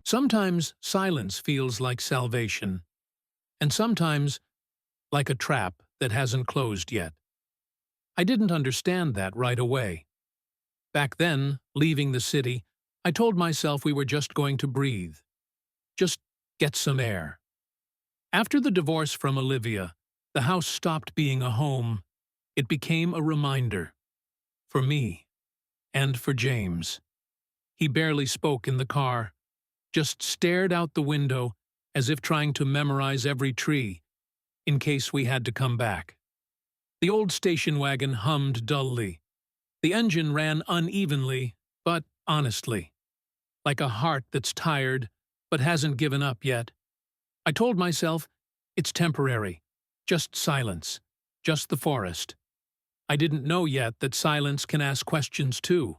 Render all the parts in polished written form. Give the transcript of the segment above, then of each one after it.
Sometimes silence feels like salvation, and sometimes like a trap that hasn't closed yet. I didn't understand that right away. Back then, leaving the city, I told myself we were just going to breathe, just get some air. After the divorce from Olivia, the house stopped being a home. It became a reminder. For me, and for James. He barely spoke in the car, just stared out the window as if trying to memorize every tree, in case we had to come back. The old station wagon hummed dully. The engine ran unevenly, but honestly, like a heart that's tired but hasn't given up yet. I told myself, it's temporary, just silence, just the forest. I didn't know yet that silence can ask questions too.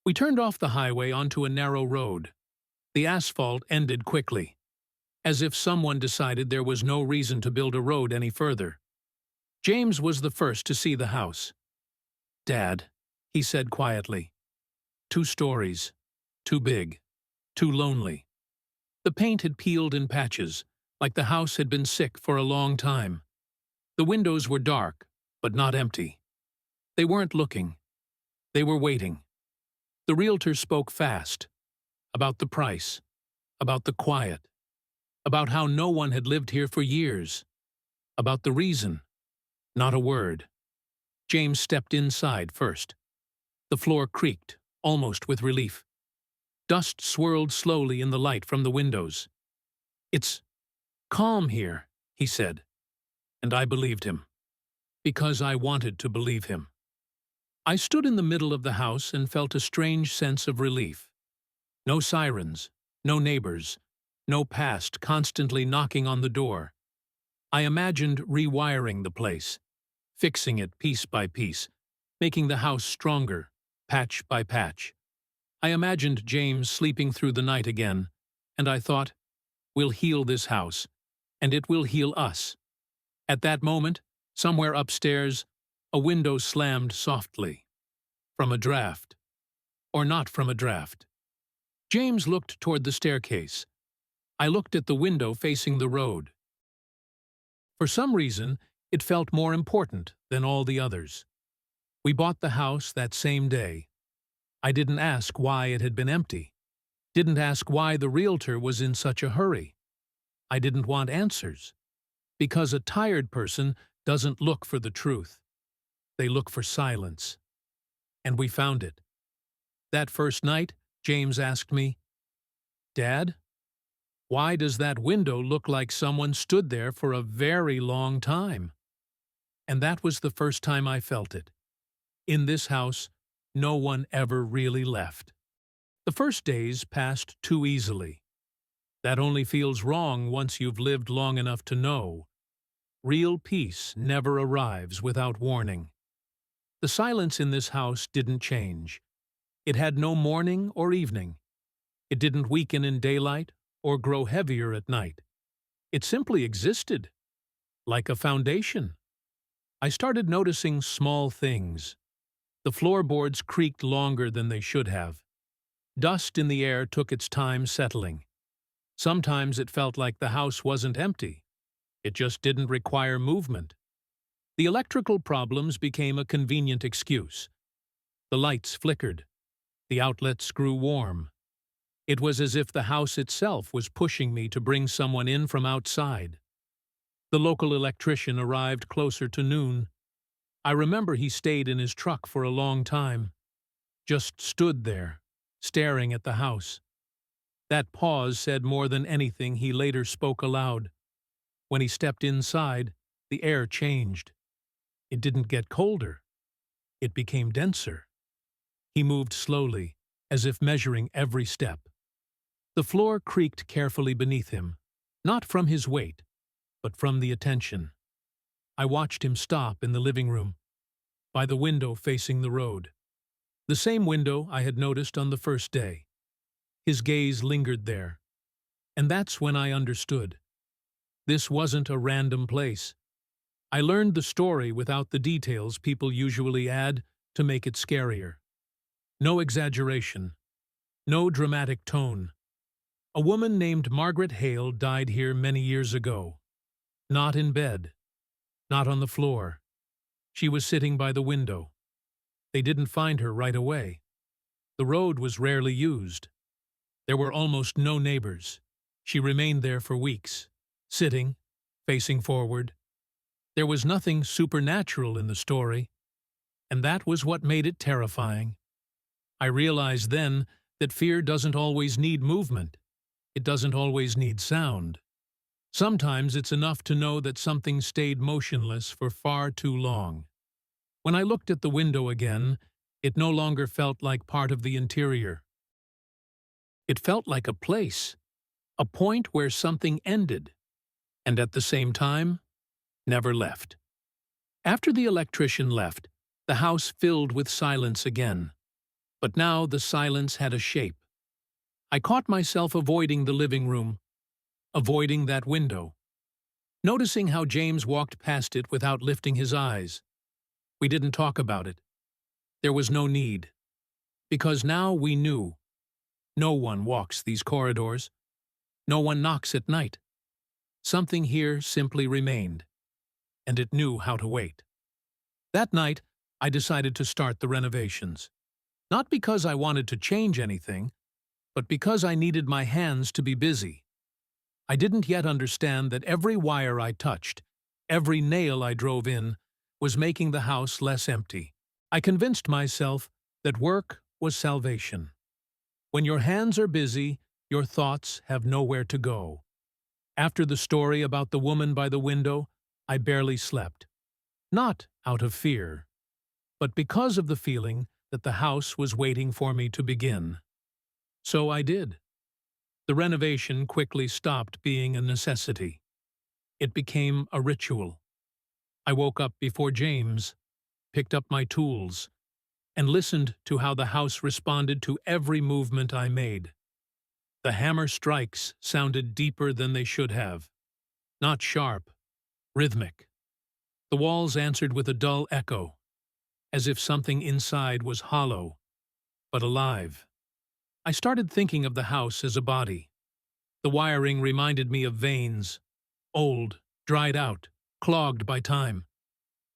We turned off the highway onto a narrow road. The asphalt ended quickly, as if someone decided there was no reason to build a road any further. James was the first to see the house. "Dad," he said quietly. "Two stories. Too big. Too lonely." The paint had peeled in patches, like the house had been sick for a long time. The windows were dark, but not empty. They weren't looking. They were waiting. The realtor spoke fast. About the price. About the quiet. About how no one had lived here for years. About the reason. Not a word. James stepped inside first. The floor creaked, almost with relief. Dust swirled slowly in the light from the windows. "It's calm here," he said. And I believed him. Because I wanted to believe him. I stood in the middle of the house and felt a strange sense of relief. No sirens, no neighbors, no past constantly knocking on the door. I imagined rewiring the place, fixing it piece by piece, making the house stronger, patch by patch. I imagined James sleeping through the night again, and I thought, we'll heal this house, and it will heal us. At that moment, somewhere upstairs, a window slammed softly. From a draft. Or not from a draft. James looked toward the staircase. I looked at the window facing the road. For some reason, it felt more important than all the others. We bought the house that same day. I didn't ask why it had been empty. Didn't ask why the realtor was in such a hurry. I didn't want answers. Because a tired person doesn't look for the truth. They look for silence. And we found it. That first night, James asked me, "Dad, why does that window look like someone stood there for a very long time?" And that was the first time I felt it. In this house, no one ever really left. The first days passed too easily. That only feels wrong once you've lived long enough to know. Real peace never arrives without warning. The silence in this house didn't change. It had no morning or evening. It didn't weaken in daylight or grow heavier at night. It simply existed, like a foundation. I started noticing small things. The floorboards creaked longer than they should have. Dust in the air took its time settling. Sometimes it felt like the house wasn't empty. It just didn't require movement. The electrical problems became a convenient excuse. The lights flickered. The outlets grew warm. It was as if the house itself was pushing me to bring someone in from outside. The local electrician arrived closer to noon. I remember he stayed in his truck for a long time. Just stood there, staring at the house. That pause said more than anything he later spoke aloud. When he stepped inside, the air changed. It didn't get colder. It became denser. He moved slowly, as if measuring every step. The floor creaked carefully beneath him, not from his weight, but from the attention. I watched him stop in the living room, by the window facing the road. The same window I had noticed on the first day. His gaze lingered there. And that's when I understood. This wasn't a random place. I learned the story without the details people usually add to make it scarier. No exaggeration. No dramatic tone. A woman named Margaret Hale died here many years ago. Not in bed, not on the floor. She was sitting by the window. They didn't find her right away. The road was rarely used. There were almost no neighbors. She remained there for weeks, sitting, facing forward. There was nothing supernatural in the story, and that was what made it terrifying. I realized then that fear doesn't always need movement. It doesn't always need sound. Sometimes it's enough to know that something stayed motionless for far too long. When I looked at the window again, it no longer felt like part of the interior. It felt like a place, a point where something ended, and at the same time, never left. After the electrician left, the house filled with silence again. But now the silence had a shape. I caught myself avoiding the living room, avoiding that window, noticing how James walked past it without lifting his eyes. We didn't talk about it. There was no need. Because now we knew. No one walks these corridors. No one knocks at night. Something here simply remained, and it knew how to wait. That night, I decided to start the renovations. Not because I wanted to change anything, but because I needed my hands to be busy. I didn't yet understand that every wire I touched, every nail I drove in, was making the house less empty. I convinced myself that work was salvation. When your hands are busy, your thoughts have nowhere to go. After the story about the woman by the window, I barely slept. Not out of fear, but because of the feeling that the house was waiting for me to begin. So I did. The renovation quickly stopped being a necessity. It became a ritual. I woke up before James, picked up my tools, and listened to how the house responded to every movement I made. The hammer strikes sounded deeper than they should have. Not sharp, rhythmic. The walls answered with a dull echo, as if something inside was hollow, but alive. I started thinking of the house as a body. The wiring reminded me of veins, old, dried out, clogged by time.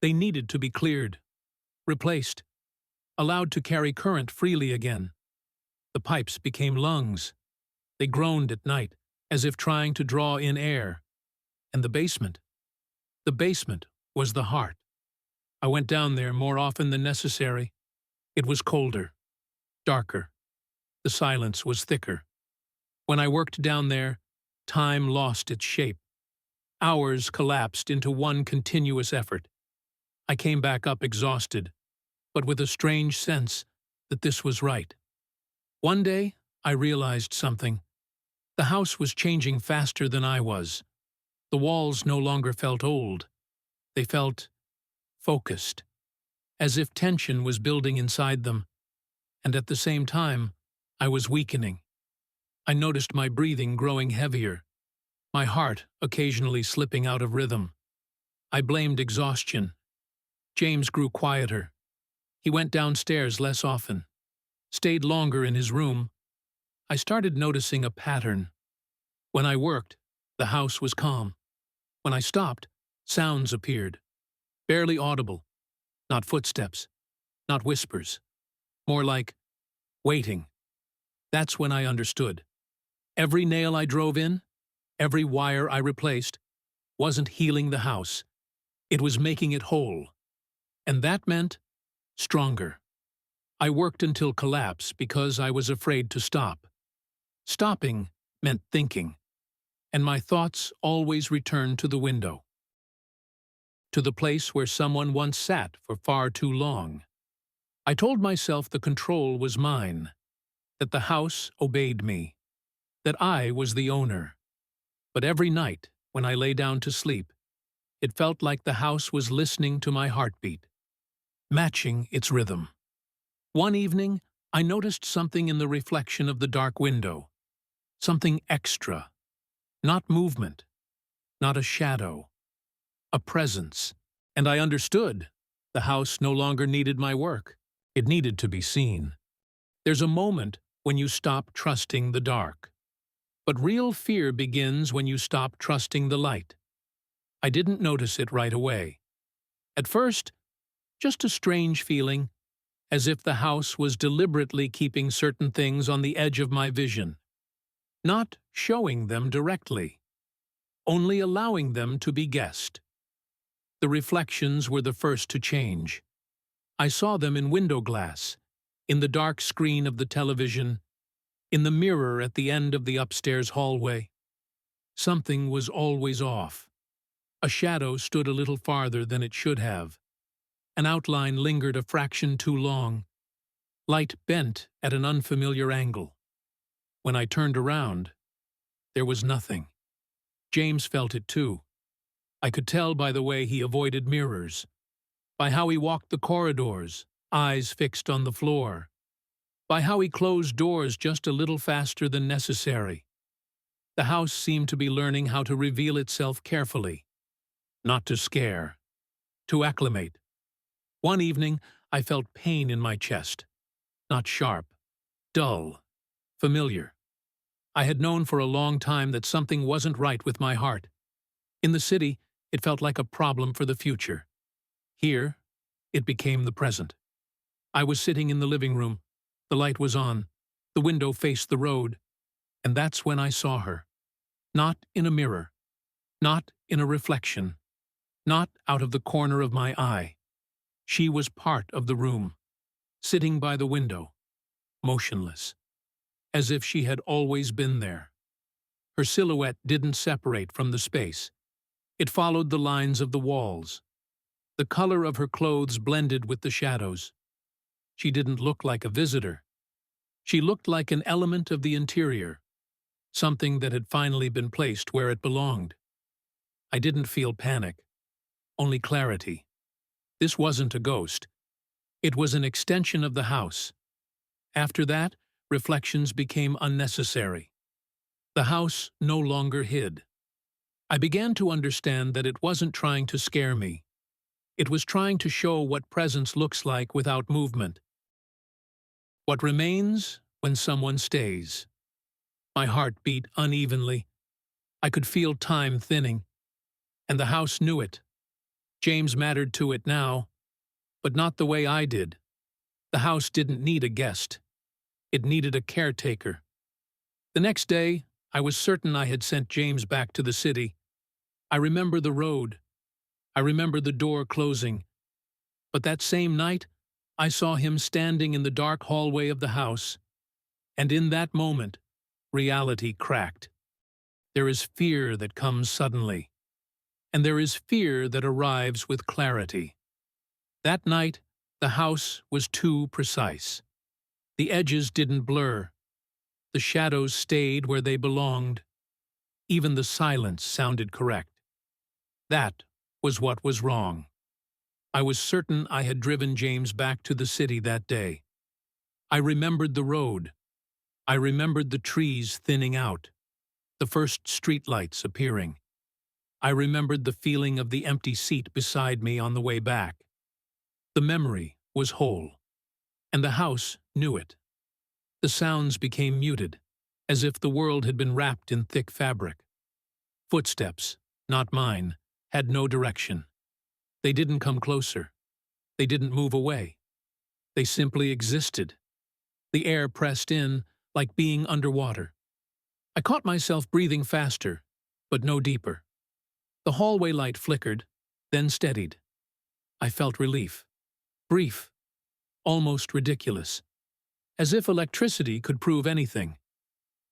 They needed to be cleared, replaced, allowed to carry current freely again. The pipes became lungs. They groaned at night, as if trying to draw in air. And the basement was the heart. I went down there more often than necessary. It was colder, darker. The silence was thicker. When I worked down there, time lost its shape. Hours collapsed into one continuous effort. I came back up exhausted, but with a strange sense that this was right. One day, I realized something. The house was changing faster than I was. The walls no longer felt old. They felt focused, as if tension was building inside them. And at the same time, I was weakening. I noticed my breathing growing heavier, my heart occasionally slipping out of rhythm. I blamed exhaustion. James grew quieter. He went downstairs less often, stayed longer in his room. I started noticing a pattern. When I worked, the house was calm. When I stopped, sounds appeared. Barely audible. Not footsteps. Not whispers. More like waiting. That's when I understood. Every nail I drove in, every wire I replaced, wasn't healing the house. It was making it whole. And that meant stronger. I worked until collapse because I was afraid to stop. Stopping meant thinking, and my thoughts always returned to the window, to the place where someone once sat for far too long. I told myself the control was mine, that the house obeyed me, that I was the owner. But every night, when I lay down to sleep, it felt like the house was listening to my heartbeat, matching its rhythm. One evening, I noticed something in the reflection of the dark window, something extra, not movement, not a shadow, a presence. And I understood. The house no longer needed my work. It needed to be seen. There's a moment when you stop trusting the dark. But real fear begins when you stop trusting the light. I didn't notice it right away. At first, just a strange feeling, as if the house was deliberately keeping certain things on the edge of my vision, not showing them directly, only allowing them to be guessed. The reflections were the first to change. I saw them in window glass, in the dark screen of the television, in the mirror at the end of the upstairs hallway. Something was always off. A shadow stood a little farther than it should have. An outline lingered a fraction too long. Light bent at an unfamiliar angle. When I turned around, there was nothing. James felt it too. I could tell by the way he avoided mirrors, by how he walked the corridors, eyes fixed on the floor, by how he closed doors just a little faster than necessary. The house seemed to be learning how to reveal itself carefully, not to scare, to acclimate. One evening, I felt pain in my chest, not sharp, dull, familiar. I had known for a long time that something wasn't right with my heart. In the city, it felt like a problem for the future. Here, it became the present. I was sitting in the living room. The light was on. The window faced the road. And that's when I saw her. Not in a mirror. Not in a reflection. Not out of the corner of my eye. She was part of the room, sitting by the window, motionless, as if she had always been there. Her silhouette didn't separate from the space. It followed the lines of the walls. The color of her clothes blended with the shadows. She didn't look like a visitor. She looked like an element of the interior, something that had finally been placed where it belonged. I didn't feel panic, only clarity. This wasn't a ghost. It was an extension of the house. After that, reflections became unnecessary. The house no longer hid. I began to understand that it wasn't trying to scare me. It was trying to show what presence looks like without movement. What remains when someone stays. My heart beat unevenly. I could feel time thinning. And the house knew it. James mattered to it now, but not the way I did. The house didn't need a guest. It needed a caretaker. The next day, I was certain I had sent James back to the city. I remember the road. I remember the door closing. But that same night, I saw him standing in the dark hallway of the house. And in that moment, reality cracked. There is fear that comes suddenly. And there is fear that arrives with clarity. That night, the house was too precise. The edges didn't blur. The shadows stayed where they belonged. Even the silence sounded correct. That was what was wrong. I was certain I had driven James back to the city that day. I remembered the road. I remembered the trees thinning out, the first streetlights appearing. I remembered the feeling of the empty seat beside me on the way back. The memory was whole, and the house knew it. The sounds became muted, as if the world had been wrapped in thick fabric. Footsteps, not mine, had no direction. They didn't come closer. They didn't move away. They simply existed. The air pressed in, like being underwater. I caught myself breathing faster, but no deeper. The hallway light flickered, then steadied. I felt relief. Brief. Almost ridiculous. As if electricity could prove anything.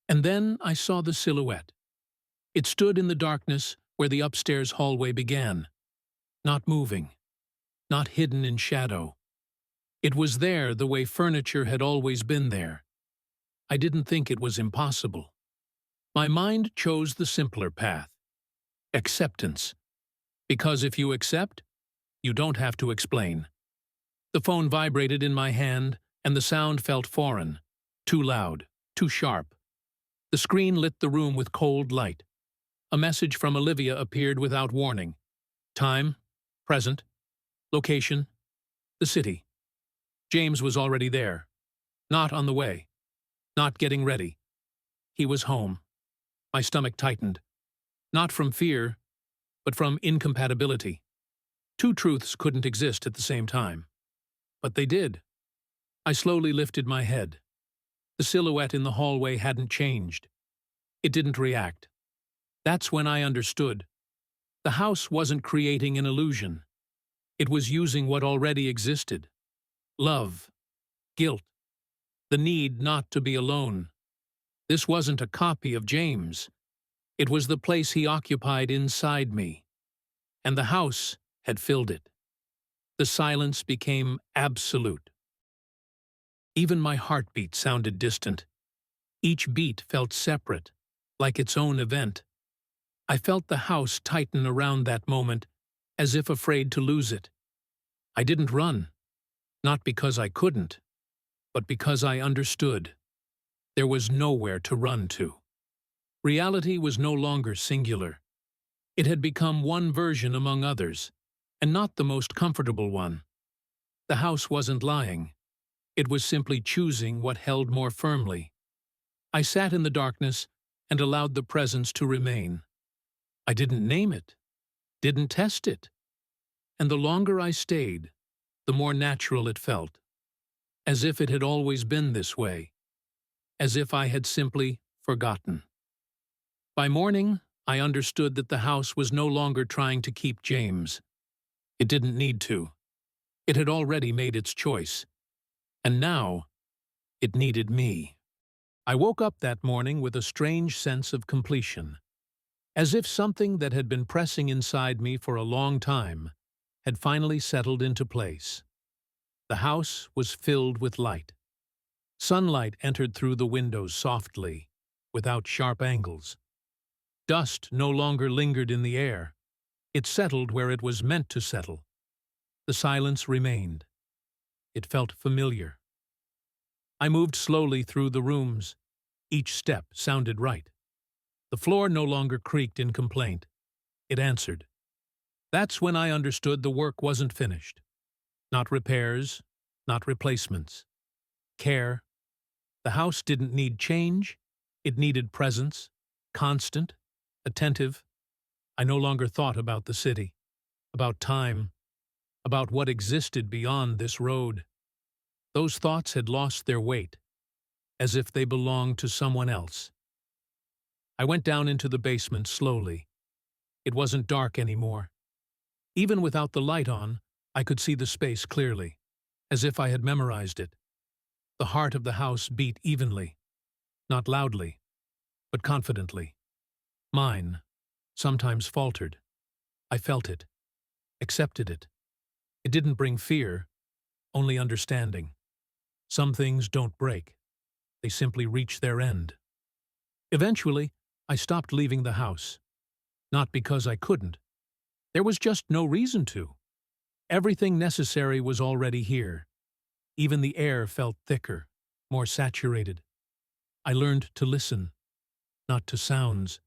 And then I saw the silhouette. It stood in the darkness where the upstairs hallway began. Not moving. Not hidden in shadow. It was there the way furniture had always been there. I didn't think it was impossible. My mind chose the simpler path. Acceptance. Because if you accept, you don't have to explain. The phone vibrated in my hand, and the sound felt foreign, too loud, too sharp. The screen lit the room with cold light. A message from Olivia appeared without warning. Time, present, location, the city. James was already there. Not on the way. Not getting ready. He was home. My stomach tightened, not from fear, but from incompatibility. Two truths couldn't exist at the same time. But they did. I slowly lifted my head. The silhouette in the hallway hadn't changed. It didn't react. That's when I understood. The house wasn't creating an illusion. It was using what already existed. Love, guilt, the need not to be alone. This wasn't a copy of James. It was the place he occupied inside me. And the house had filled it. The silence became absolute. Even my heartbeat sounded distant. Each beat felt separate, like its own event. I felt the house tighten around that moment, as if afraid to lose it. I didn't run, not because I couldn't, but because I understood. There was nowhere to run to. Reality was no longer singular. It had become one version among others, and not the most comfortable one. The house wasn't lying. It was simply choosing what held more firmly. I sat in the darkness and allowed the presence to remain. I didn't name it, didn't test it. And the longer I stayed, the more natural it felt. As if it had always been this way. As if I had simply forgotten. By morning, I understood that the house was no longer trying to keep James. It didn't need to. It had already made its choice. And now, it needed me. I woke up that morning with a strange sense of completion, as if something that had been pressing inside me for a long time had finally settled into place. The house was filled with light. Sunlight entered through the windows softly, without sharp angles. Dust no longer lingered in the air. It settled where it was meant to settle. The silence remained. It felt familiar. I moved slowly through the rooms. Each step sounded right. The floor no longer creaked in complaint. It answered. That's when I understood the work wasn't finished. Not repairs, not replacements. Care. The house didn't need change. It needed presence, constant, attentive. I no longer thought about the city, about time, about what existed beyond this road. Those thoughts had lost their weight, as if they belonged to someone else. I went down into the basement slowly. It wasn't dark anymore. Even without the light on, I could see the space clearly, as if I had memorized it. The heart of the house beat evenly, not loudly, but confidently. Mine sometimes faltered. I felt it, accepted it. It didn't bring fear, only understanding. Some things don't break. They simply reach their end. Eventually, I stopped leaving the house. Not because I couldn't. There was just no reason to. Everything necessary was already here. Even the air felt thicker, more saturated. I learned to listen, not to sounds,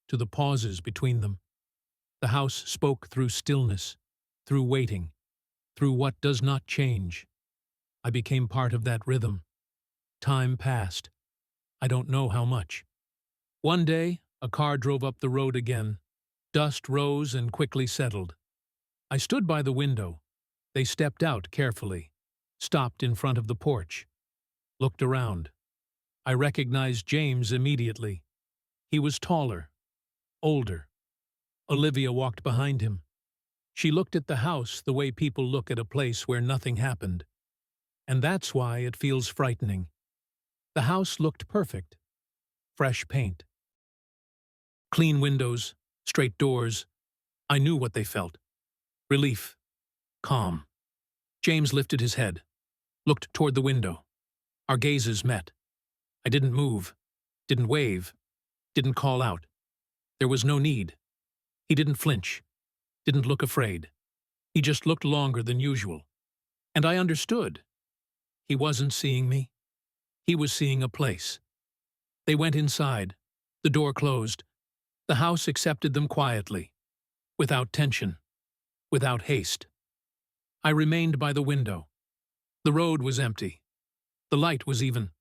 to the pauses between them. The house spoke through stillness, through waiting, through what does not change. I became part of that rhythm. Time passed. I don't know how much. One day, a car drove up the road again. Dust rose and quickly settled. I stood by the window. They stepped out carefully, stopped in front of the porch, looked around. I recognized James immediately. He was taller, older. Olivia walked behind him. She looked at the house the way people look at a place where nothing happened. And that's why it feels frightening. The house looked perfect. Fresh paint. Clean windows, straight doors. I knew what they felt. Relief. Calm. James lifted his head, looked toward the window. Our gazes met. I didn't move, didn't wave, didn't call out. There was no need. He didn't flinch, didn't look afraid. He just looked longer than usual. And I understood. He wasn't seeing me. He was seeing a place. They went inside. The door closed. The house accepted them quietly, without tension, without haste. I remained by the window. The road was empty. The light was even.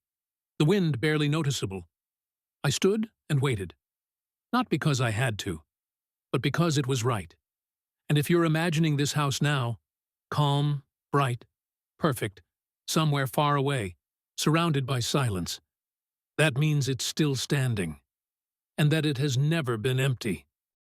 The wind barely noticeable. I stood and waited. Not because I had to, but because it was right. And if you're imagining this house now, calm, bright, perfect, somewhere far away, surrounded by silence, that means it's still standing, and that it has never been empty.